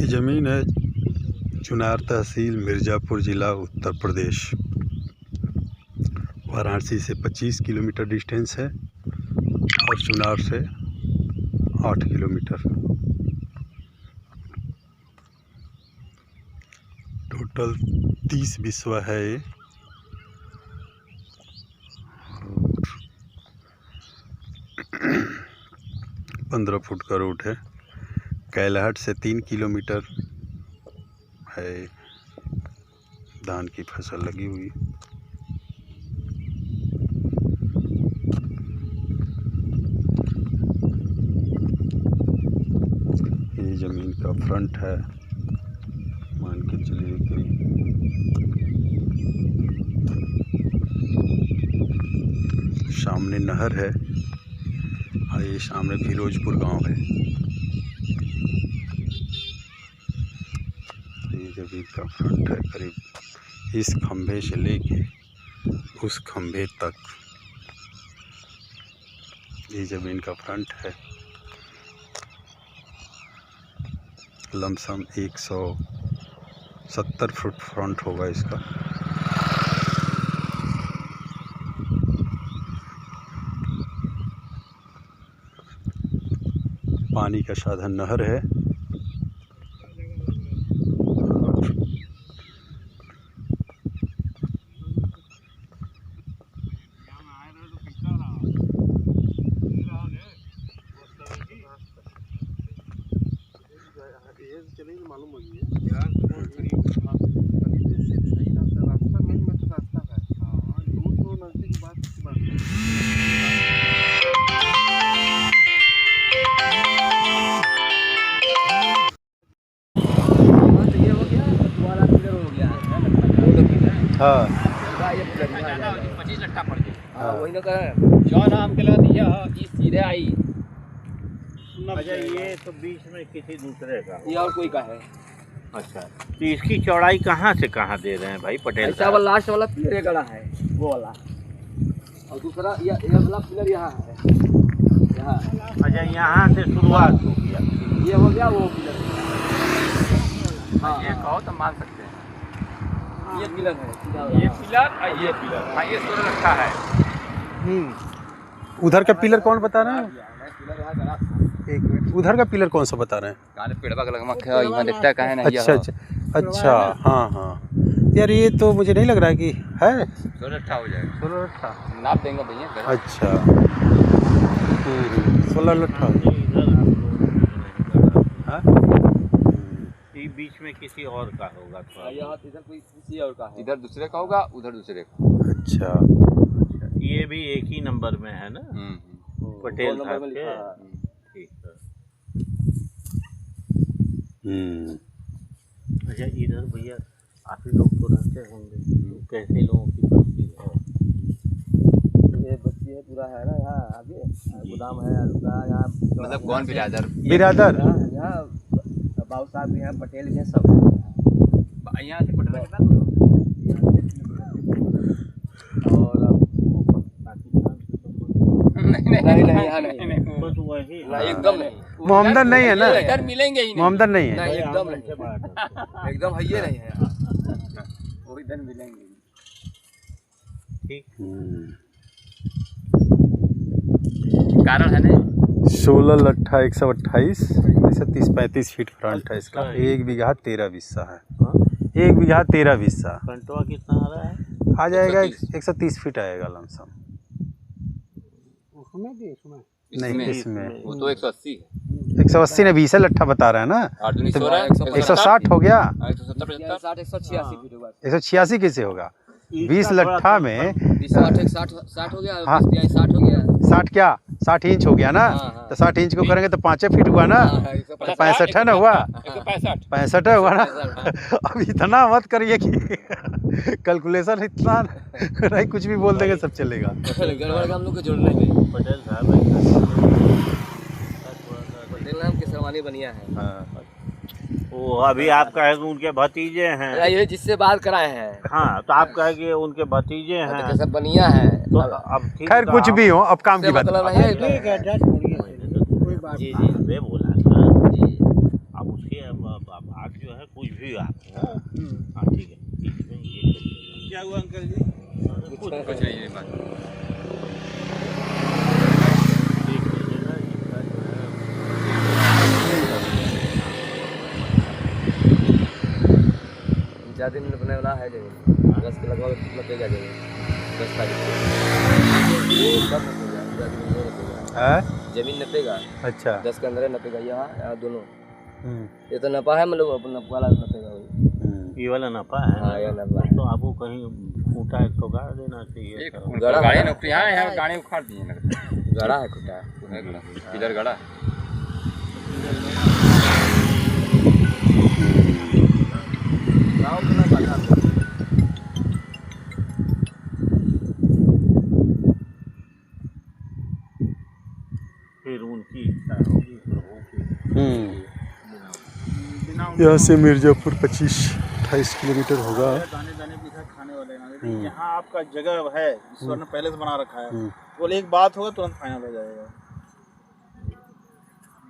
ये ज़मीन है चुनार तहसील मिर्ज़ापुर ज़िला उत्तर प्रदेश। वाराणसी से 25 किलोमीटर डिस्टेंस है और चुनार से 8 किलोमीटर। टोटल 30 बिस्वा है ये। 15 फुट का रोड है। कैलाहट से 3 किलोमीटर है। धान की फसल लगी हुई। ये ज़मीन का फ्रंट है, मान के चलिए कि सामने नहर है और ये सामने फिरोजपुर गांव है। ये ज़मीन का फ्रंट है, करीब इस खंभे से लेके उस खंभे तक ये ज़मीन का फ्रंट है। लमसम 170 फुट फ्रंट होगा इसका। पानी का साधन नहर है। मालूम हो गई हाँ 25 लट्ठा पड़ गया। वही ना कह जो नाम के लगा दिया ये सीधे आई। अच्छा, ये तो बीच में किसी दूसरे का ये और कोई का है। अच्छा, तो इसकी चौड़ाई कहाँ से कहाँ दे रहे हैं भाई पटेल ऐसा वाला लास्ट वाला पिलर गड़ा है वो वाला, और दूसरा ये वाला पिलर यहाँ है, यहाँ। अच्छा, यहाँ से शुरुआत हो गया, ये हो गया वो पिलर। हाँ, ये कहो तो मान सकते हैं। ये पिलर है, ये पिलर और ये पिलर, हाँ ये 16 रखा है। उधर का पिलर कौन बता रहे हैं? पिलर यहाँ गड़ा। एक मिनट, उधर का पिलर कौन सा बता रहे हैं? काले पेड़वा का लगमा है, यहाँ देखता है कहे ना। अच्छा अच्छा अच्छा, हाँ हाँ यार, ये तो मुझे नहीं लग रहा है कि है 16 रखा हो जाएगा। 16 लट्ठा। नाप देंगे भैया। अच्छा 16 लट्ठा। हाँ? ये बीच में किसी और का होगा थोड़ा। यहाँ इधर कोई किसी और का है, इधर दूसरे का होगा, उधर दूसरे का। अच्छा, ये भी एक ही नंबर में है ना, पटेल नंबर साहब में के। लिखा है। ठीक है। हम्म। अच्छा, इधर भैया आप ही लोग तो रहते होंगे, तो कैसे लोगों की बस्ती है? ये बस्ती है पूरा है ना, यहाँ आगे गोदाम है यहाँ। मतलब कौन बिरादर? बिरादर यहाँ बाबू साहब भी हैं, पटेल भी हैं, सब यहाँ से पटना कितना दूर? और नहीं यहाँ नहीं, बस वही एकदम नहीं। मोहम्मदन नहीं है ना? इधर मिलेंगे ही नहीं, मोहम्मदन नहीं है। नहीं एकदम नहीं, एकदम है ये नहीं है, वो इधर मिलेंगे। ठीक। कारण है ना 16 लट्ठा 128 ऐसा 30-35 फीट फ्रंट है इसका। 1 बीघा 13 बिस्सा है। 1 बीघा 13 बिस्सा कंटवा कितना आ रहा है? आ जाएगा 130 फीट आएगा लमसम। नहीं इसमें वो तो 180 है। 180 ने 20 लट्ठा बता रहा है ना, 8 दूनी तो 16, 160 हो गया। 170 75 186 फीट होगा। 186 कैसे होगा? 20 लट्ठा में 60 हो गया, हाँ। 60 हो गया, 60 क्या 60 इंच हो गया ना, हाँ। तो 60 इंच को करेंगे तो 5 फीट हुआ ना, 65 है ना हुआ, 65 है हुआ ना। अब इतना मत करिए कि कैलकुलेशन इतना नहीं, कुछ भी बोल देंगे सब चलेगा। गड़बड़ का हम लोग को जोड़ लेंगे। पटेल साहब पटेल नाम के सरवानी बनिया है। वो अभी आप कहे कि उनके भतीजे हैं। ये जिससे बात कराए हैं। हाँ, तो आप कहे कि उनके भतीजे हैं, तो सब बनिया है। तो अब ठीक, खैर कुछ भी हो, अब काम की बात। मतलब है जी जी वे बोला था जी। अब उसके अब है कुछ भी आप हाँ ठीक है इसमें ये क्या हुआ अंकल जी कुछ नहीं है बात। देख लीजिएगा इसका जो है ज़्यादा दिन अपने वाला है जमीन 10 के लगभग लगेगा जमीन 10 तारीख को ये सब नपेगा ज़्यादा दिन नहीं नपेगा है जमीन नपेगा अच्छा 10 के अंदर नपेगा यहाँ दोनों ये तो नपा है मतलब अपना वाला नपेगा वही ये वाला नफा है हाँ ये नपा है तो आपको कहीं खूंटा एक तो गाड़ देना चाहिए एक गड़ा गाड़ी है। नौकरी यहाँ गाड़ी उखाड़ दिए लगता है। गड़ा है खुटा पिलर गड़ा गाँव के ना बाजार फिर उनकी इच्छा होगी प्रभु की यहाँ से मिर्ज़ापुर 25-28 किलोमीटर होगा। दाने दाने पीछा खाने वाले हैं लेकिन यहाँ आपका जगह है ईश्वर ने पहले से बना रखा है बोल एक बात होगा तुरंत फाइनल हो जाएगा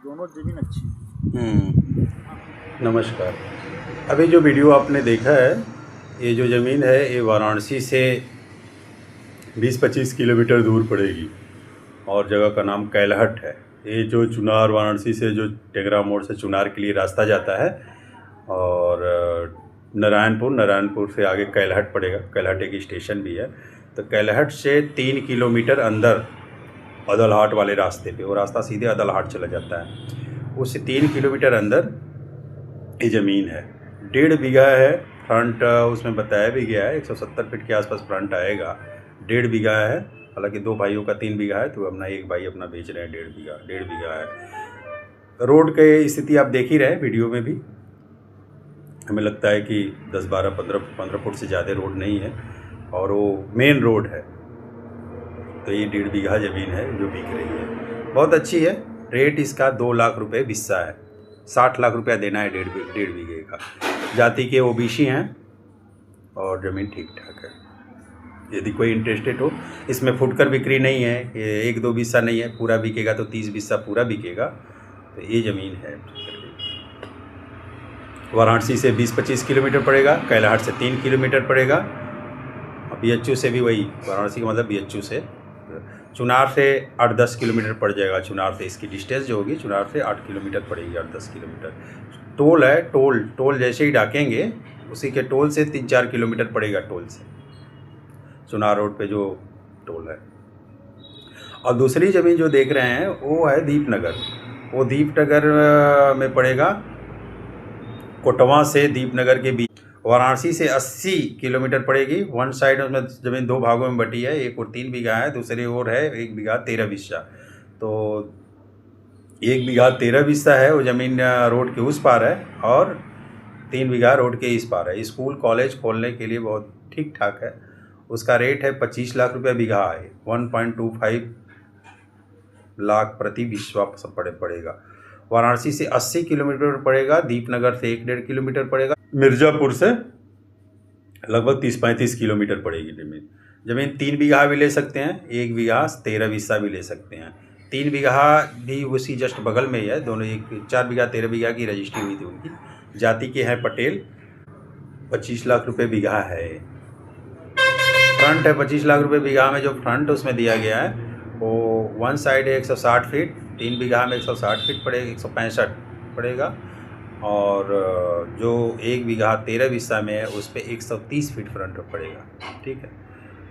दोनों जमीन अच्छी है। नमस्कार। अभी जो वीडियो आपने देखा है ये जो ज़मीन है ये वाराणसी से 20-25 किलोमीटर दूर पड़ेगी और जगह का नाम कैलहट है। ये जो चुनार वाराणसी से जो टेगरा मोड़ से चुनार के लिए रास्ता जाता है और नारायणपुर से आगे कैलहट पड़ेगा। कैलहट एक स्टेशन भी है। तो कैलहट से 3 किलोमीटर अंदर अदलहाट वाले रास्ते पे वो रास्ता सीधे अदलहाट चला जाता है। उससे 3 किलोमीटर अंदर ये ज़मीन है। 1.5 बीघा है। फ्रंट उसमें बताया भी गया है 170 फीट के आसपास फ्रंट आएगा। 1.5 बीघा है। हालांकि 2 भाइयों का 3 बीघा है तो अपना एक भाई अपना बेच रहे हैं 1.5 बीघा है। रोड के स्थिति आप देख ही रहे हैं वीडियो में भी। हमें लगता है कि 10, 12, 15 फुट से ज़्यादा रोड नहीं है और वो मेन रोड है। तो ये 1.5 बीघा ज़मीन है जो बिक रही है। बहुत अच्छी है। रेट इसका 2 लाख रुपये बिस्सा है। 60 लाख रुपया देना है 1.5 बीघे का। जाति के ओबीसी हैं और ज़मीन ठीक ठाक है। यदि कोई इंटरेस्टेड हो, इसमें फुटकर बिक्री नहीं है, ये 1-2 बिस्सा नहीं है, पूरा बिकेगा तो 30 बिस्सा पूरा बिकेगा। तो ये ज़मीन है। वाराणसी से 20-25 किलोमीटर पड़ेगा। कैलाहाट से 3 किलोमीटर पड़ेगा। BHU से भी वही, वाराणसी का मतलब BHU से। चुनार से 8-10 किलोमीटर पड़ जाएगा। चुनार से इसकी डिस्टेंस जो होगी चुनार से 8 किलोमीटर पड़ेगी, 8-10 किलोमीटर। टोल है। टोल जैसे ही डाकेंगे उसी के टोल से 3-4 किलोमीटर पड़ेगा। टोल से चुनार रोड पे जो टोल है। और दूसरी ज़मीन जो देख रहे हैं वो है दीपनगर। वो दीपनगर में पड़ेगा। कोटवा से दीपनगर के बीच। वाराणसी से 80 किलोमीटर पड़ेगी। वन साइड में ज़मीन 2 भागों में बटी है। एक और 3 बीघा है, दूसरी ओर है 1 बीघा 13 बिस्सा। तो 1 बीघा 13 बिस्सा है वो ज़मीन रोड के उस पार है और 3 बीघा रोड के इस पार है। स्कूल कॉलेज खोलने के लिए बहुत ठीक ठाक है। उसका रेट है 25 लाख रुपये बीघा है। 1.25 लाख प्रति बिस्सा पड़ेगा। वाराणसी से 80 किलोमीटर पड़ेगा। दीपनगर से 1-1.5 किलोमीटर पड़ेगा। मिर्ज़ापुर से लगभग 30-35 किलोमीटर पड़ेगी ज़मीन 3 बीघा भी ले सकते हैं, 1 बीघा 13 बिस्सा भी ले सकते हैं। 3 बीघा भी उसी जस्ट बगल में ही है। दोनों 4 बीघा 13 बीघा की रजिस्ट्री हुई थी उनकी। जाति के हैं पटेल। 25 लाख रुपये बीघा है। फ्रंट है 25 लाख रुपये बीघा में। जो फ्रंट उसमें दिया गया है वो वन साइड है 160 फीट। 3 बीघा में 160 फीट पड़ेगा, 165 पड़ेगा। और जो 1 बीघा 13 बिस्सा में है उस पर 130 फीट फ्रंट पड़ेगा। ठीक है।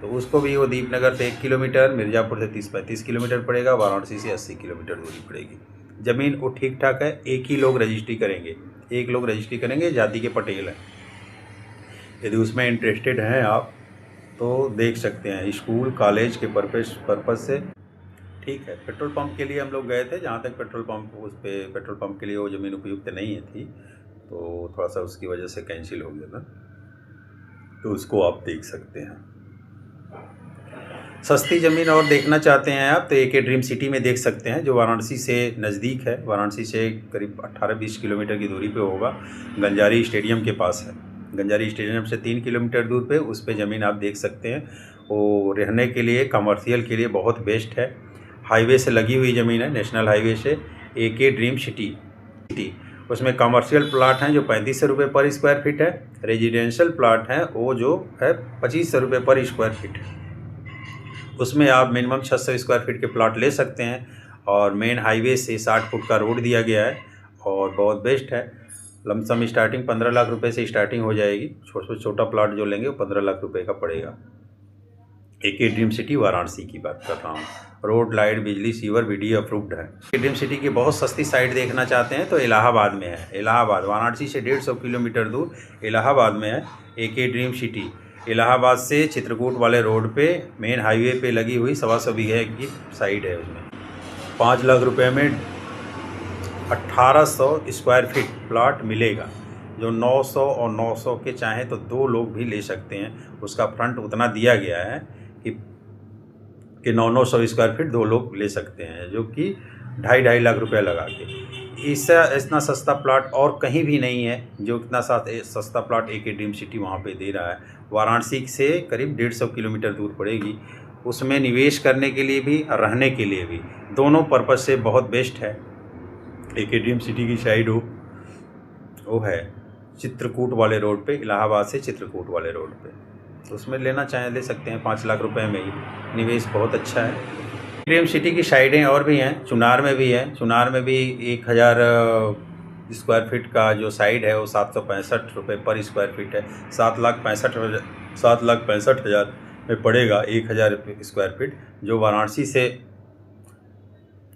तो उसको भी वो दीपनगर से 1 किलोमीटर, मिर्ज़ापुर से 30-35 किलोमीटर पड़ेगा। वाराणसी से 80 किलोमीटर दूरी पड़ेगी। ज़मीन वो ठीक ठाक है। एक ही लोग रजिस्ट्री करेंगे। एक लोग रजिस्ट्री करेंगे, जाति के पटेल हैं। यदि उसमें इंटरेस्टेड हैं आप तो देख सकते हैं। स्कूल कॉलेज के पर्पज़ से ठीक है। पेट्रोल पंप के लिए हम लोग गए थे। जहाँ तक पेट्रोल पंप, उस पर पेट्रोल पंप के लिए वो ज़मीन उपयुक्त नहीं थी तो थोड़ा सा उसकी वजह से कैंसिल हो गया ना। तो उसको आप देख सकते हैं। सस्ती ज़मीन और देखना चाहते हैं आप तो AK ड्रीम सिटी में देख सकते हैं, जो वाराणसी से नज़दीक है। वाराणसी से करीब 18-20 किलोमीटर की दूरी पे होगा। गंजारी स्टेडियम के पास है। गंजारी स्टेडियम से 3 किलोमीटर दूर पे उस पे ज़मीन आप देख सकते हैं। वो रहने के लिए, कमर्शियल के लिए बहुत बेस्ट है। हाईवे से लगी हुई ज़मीन है, नेशनल हाईवे से। AK ड्रीम सिटी उसमें कमर्शियल प्लाट हैं जो 3500 रुपये पर स्क्वायर फीट है, रेजिडेंशियल प्लाट हैं वो जो है 2500 रुपये पर स्क्वायर फीट है। उसमें आप मिनिमम 600 स्क्वायर फीट के प्लाट ले सकते हैं और मेन हाईवे से 60 फुट का रोड दिया गया है और बहुत बेस्ट है। लमसम स्टार्टिंग 15 लाख रुपए से स्टार्टिंग हो जाएगी। छोटा प्लाट जो लेंगे वो 15 लाख रुपए का पड़ेगा। AK ड्रीम सिटी वाराणसी की बात कर रहा हूँ। रोड, लाइट, बिजली, सीवर BDA अप्रूव्ड है। AK ड्रीम सिटी की बहुत सस्ती साइट देखना चाहते हैं तो इलाहाबाद में है। इलाहाबाद वाराणसी से 150 किलोमीटर दूर इलाहाबाद में है AK ड्रीम सिटी। इलाहाबाद से चित्रकूट वाले रोड पे मेन हाईवे पे लगी हुई 125 बीघे की साइट है। उसमें 5 लाख रुपए में 1800 स्क्वायर फीट प्लाट मिलेगा, जो 900 और 900 के चाहें तो 2 लोग भी ले सकते हैं। उसका फ्रंट उतना दिया गया है कि 900 स्क्वायर फीट 2 लोग ले सकते हैं, जो कि 2.5 लाख रुपया लगा के। इससे इतना सस्ता प्लाट और कहीं भी नहीं है जो इतना सस्ता प्लाट AK ड्रीम सिटी वहाँ पे दे रहा है। वाराणसी से करीब 150 किलोमीटर दूर पड़ेगी। उसमें निवेश करने के लिए भी और रहने के लिए भी, दोनों पर्पज़ से बहुत बेस्ट है। AK ड्रीम सिटी की साइड वो है चित्रकूट वाले रोड पे, इलाहाबाद से चित्रकूट वाले रोड पे। उसमें लेना चाहें ले सकते हैं 5 लाख रुपए में ही। निवेश बहुत अच्छा है। ड्रीम सिटी की साइडें और भी हैं, चुनार में भी है। चुनार में भी 1000 स्क्वायर फीट का जो साइड है वो 765 रुपये पर स्क्वायर फीट है। 7,65,000 में पड़ेगा 1000 स्क्वायर फीट, जो वाराणसी से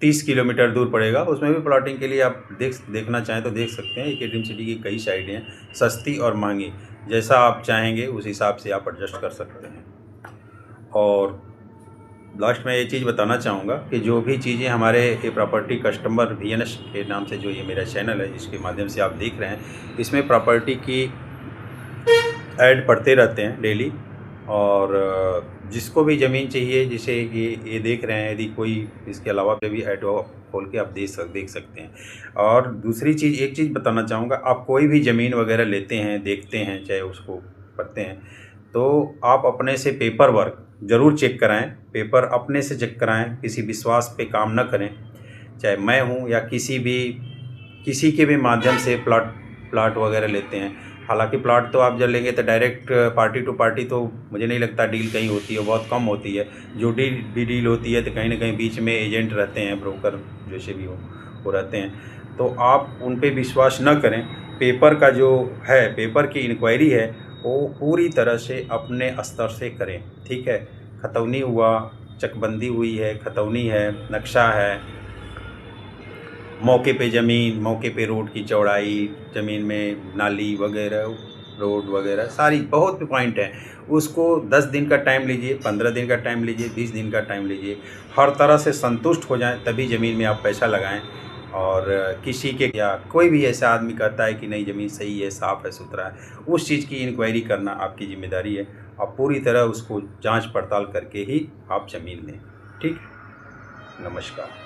30 किलोमीटर दूर पड़ेगा। उसमें भी प्लॉटिंग के लिए आप देखना चाहें तो देख सकते हैं। AK ड्रीम सिटी की कई साइडें हैं, सस्ती और महंगी, जैसा आप चाहेंगे उस हिसाब से आप एडजस्ट कर सकते हैं। और लास्ट में ये चीज़ बताना चाहूँगा कि जो भी चीज़ें हमारे ये प्रॉपर्टी कस्टमर VNS के नाम से जो ये मेरा चैनल है जिसके माध्यम से आप देख रहे हैं, इसमें प्रॉपर्टी की ऐड पढ़ते रहते हैं डेली। और जिसको भी ज़मीन चाहिए, जिसे ये देख रहे हैं, यदि कोई इसके अलावा भी ऐड खोल के आप देख सकते हैं। और दूसरी चीज़, एक चीज़ बताना चाहूँगा, आप कोई भी ज़मीन वगैरह लेते हैं, देखते हैं, चाहे उसको पढ़ते हैं, तो आप अपने से पेपर वर्क ज़रूर चेक कराएं। पेपर अपने से चेक कराएं, किसी विश्वास पे काम ना करें। चाहे मैं हूँ या किसी के भी माध्यम से प्लाट वगैरह लेते हैं। हालांकि प्लाट तो आप जब लेंगे तो डायरेक्ट पार्टी टू पार्टी तो मुझे नहीं लगता डील कहीं होती है, बहुत कम होती है। जो डील होती है तो कहीं ना कहीं बीच में एजेंट रहते हैं, ब्रोकर जैसे भी वो रहते हैं, तो आप उन पे विश्वास न करें। पेपर का जो है, पेपर की इंक्वायरी है वो पूरी तरह से अपने स्तर से करें, ठीक है। खतौनी हुआ, चकबंदी हुई है, खतौनी है, नक्शा है, मौके पे ज़मीन, मौके पे रोड की चौड़ाई, ज़मीन में नाली वगैरह, रोड वगैरह, सारी बहुत पॉइंट है। उसको 10 दिन का टाइम लीजिए, 15 दिन का टाइम लीजिए, 20 दिन का टाइम लीजिए। हर तरह से संतुष्ट हो जाएं तभी ज़मीन में आप पैसा लगाएं। और किसी के या कोई भी ऐसा आदमी कहता है कि नहीं ज़मीन सही है, साफ़ है, सुथरा है, उस चीज़ की इंक्वायरी करना आपकी जिम्मेदारी है। आप पूरी तरह उसको जांच पड़ताल करके ही आप ज़मीन लें, ठीक। नमस्कार।